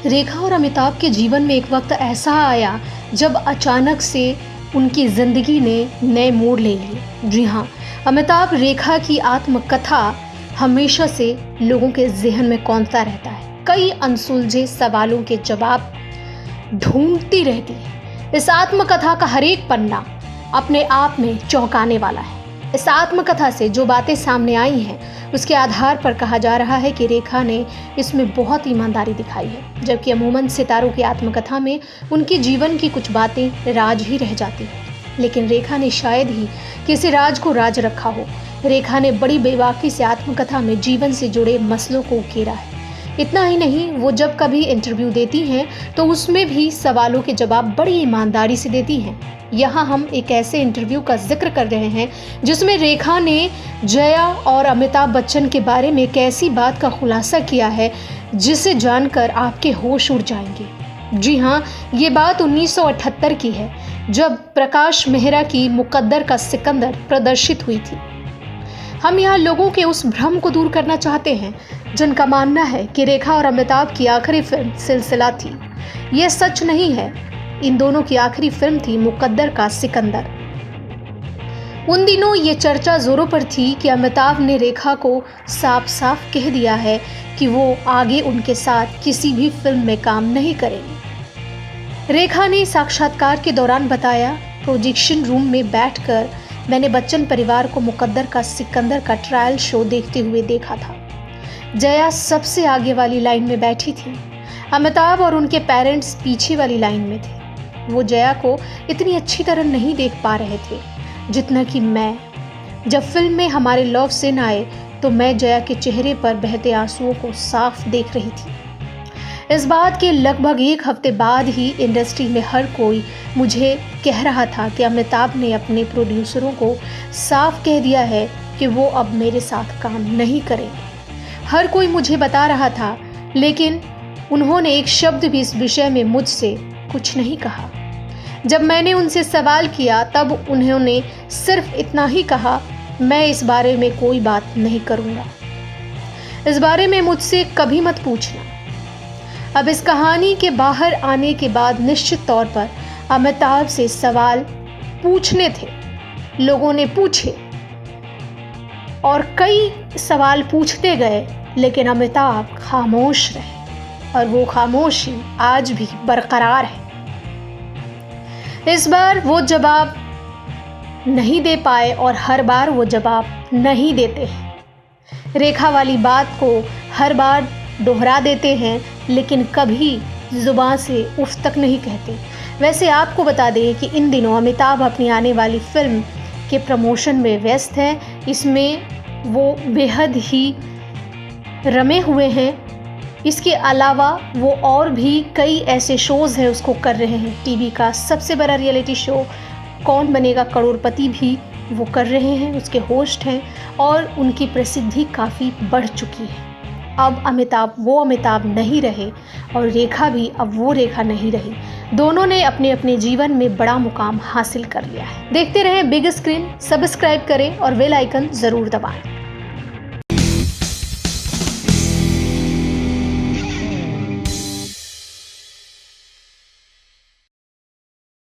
रेखा और अमिताभ के जीवन में एक वक्त ऐसा आया जब अचानक से उनकी ज़िंदगी ने नए मोड़ ले लिए। जी हाँ, अमिताभ रेखा की आत्मकथा हमेशा से लोगों के जहन में कौंधता रहता है। कई अनसुलझे सवालों के जवाब ढूंढती रहती है। इस आत्मकथा का हर एक पन्ना अपने आप में चौंकाने वाला है। इस आत्मकथा से जो बातें सामने आई हैं उसके आधार पर कहा जा रहा है कि रेखा ने इसमें बहुत ईमानदारी दिखाई है, जबकि अमूमन सितारों की आत्मकथा में उनके जीवन की कुछ बातें राज ही रह जाती हैं। लेकिन रेखा ने शायद ही किसी राज को राज रखा हो। रेखा ने बड़ी बेबाकी से आत्मकथा में जीवन से जुड़े मसलों को उकेरा है। इतना ही नहीं, वो जब कभी इंटरव्यू देती हैं तो उसमें भी सवालों के जवाब बड़ी ईमानदारी से देती हैं। यहाँ हम एक ऐसे इंटरव्यू का जिक्र कर रहे हैं जिसमें रेखा ने जया और अमिताभ बच्चन के बारे में एक ऐसी बात का खुलासा किया है जिसे जानकर आपके होश उड़ जाएंगे। जी हाँ, ये बात 1978 की है, जब प्रकाश मेहरा की मुकद्दर का सिकंदर प्रदर्शित हुई थी। हम यहाँ लोगों के उस भ्रम को दूर करना चाहते हैं जिनका मानना है कि रेखा और अमिताभ की आखिरी फिल्म सिलसिला थी। यह सच नहीं है। इन दोनों की आखिरी फिल्म थी मुकद्दर का सिकंदर। उन दिनों ये चर्चा जोरों पर थी कि अमिताभ ने रेखा को साफ साफ कह दिया है कि वो आगे उनके साथ किसी भी फिल्म में काम नहीं करेंगे। रेखा ने साक्षात्कार के दौरान बताया, प्रोजेक्शन रूम में बैठकर मैंने बच्चन परिवार को मुकद्दर का सिकंदर का ट्रायल शो देखते हुए देखा था। जया सबसे आगे वाली लाइन में बैठी थी। अमिताभ और उनके पेरेंट्स पीछे वाली लाइन में थे। वो जया को इतनी अच्छी तरह नहीं देख पा रहे थे जितना कि मैं। जब फिल्म में हमारे लव सीन आए तो मैं जया के चेहरे पर बहते आंसुओं को साफ देख रही थी। इस बात के लगभग एक हफ्ते बाद ही इंडस्ट्री में हर कोई मुझे कह रहा था कि अमिताभ ने अपने प्रोड्यूसरों को साफ कह दिया है कि वो अब मेरे साथ काम नहीं करेंगे। हर कोई मुझे बता रहा था, लेकिन उन्होंने एक शब्द भी इस विषय में मुझसे कुछ नहीं कहा। जब मैंने उनसे सवाल किया तब उन्होंने सिर्फ इतना ही कहा, मैं इस बारे में कोई बात नहीं करूँगा। इस बारे में मुझसे कभी मत पूछना। अब इस कहानी के बाहर आने के बाद निश्चित तौर पर अमिताभ से सवाल पूछने थे। लोगों ने पूछे और कई सवाल पूछते गए, लेकिन अमिताभ खामोश रहे और वो खामोशी आज भी बरकरार है। इस बार वो जवाब नहीं दे पाए और हर बार वो जवाब नहीं देते हैं। रेखा वाली बात को हर बार दोहरा देते हैं, लेकिन कभी जुबान से उफ तक नहीं कहते। वैसे आपको बता दें कि इन दिनों अमिताभ अपनी आने वाली फिल्म के प्रमोशन में व्यस्त हैं। इसमें वो बेहद ही रमे हुए हैं। इसके अलावा वो और भी कई ऐसे शोज़ हैं उसको कर रहे हैं। टीवी का सबसे बड़ा रियलिटी शो कौन बनेगा करोड़पति भी वो कर रहे हैं, उसके होस्ट हैं और उनकी प्रसिद्धि काफ़ी बढ़ चुकी है। अब अमिताभ वो अमिताभ नहीं रहे और रेखा भी अब वो रेखा नहीं रही। दोनों ने अपने अपने जीवन में बड़ा मुकाम हासिल कर लिया है। देखते रहें बिग स्क्रीन, सब्सक्राइब करें और बेल आइकन ज़रूर दबाएं।